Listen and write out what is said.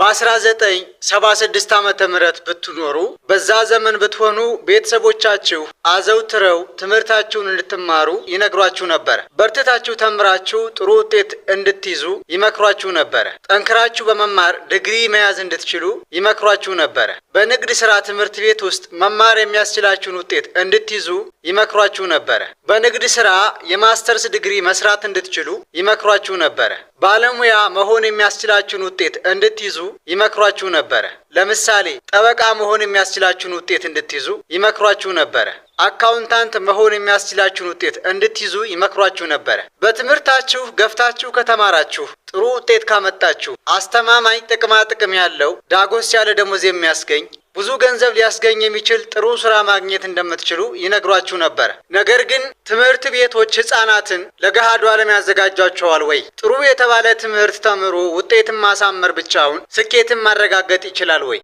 በ1976 ዓመተ ምህረት ብትኖሩ በዛ ዘመን ብትሆኑ ቤተሰቦቻችሁ አዘውትረው ትምህርታችሁን እንድትማሩ ይነግሯችሁ ነበር። በርትታችሁ ተምራችሁ ጥሩ ውጤት እንድትይዙ ይመክሯችሁ ነበር። ጠንክራችሁ በመማር ዲግሪ መያዝ እንድትችሉ ይመክሯችሁ ነበር። በንግድ ሥራ ትምህርት ቤት ውስጥ መማር የሚያስችላችሁን ውጤት እንድትይዙ ይመክሯችሁ ነበር። በንግድ ሥራ የማስተርስ ዲግሪ መስራት እንድትችሉ ይመክሯችሁ ነበር። ባለሙያ መሆን የሚያስችላችሁን ውጤት እንድትይዙ ይመክሯችሁ ነበር። ለምሳሌ ጠበቃ መሆን የሚያስችላችሁን ውጤት እንድትይዙ ይመክሯችሁ ነበር። አካውንታንት መሆን የሚያስችላችሁን ውጤት እንድትይዙ ይመክሯችሁ ነበር። በትምህርታችሁ ገፍታችሁ ከተማራችሁ ጥሩ ውጤት ካመጣችሁ አስተማማኝ ጥቅማ ጥቅም ያለው ዳጎስ ያለ ደሞዝ የሚያስገኝ ብዙ ገንዘብ ሊያስገኝ የሚችል ጥሩ ስራ ማግኘት እንደምትችሉ ይነግሯችሁ ነበር። ነገር ግን ትምህርት ቤቶች ሕፃናትን ለገሃዱ ዓለም ያዘጋጇቸዋል ወይ? ጥሩ የተባለ ትምህርት ተምሮ ውጤትን ማሳመር ብቻውን ስኬትን ማረጋገጥ ይችላል ወይ?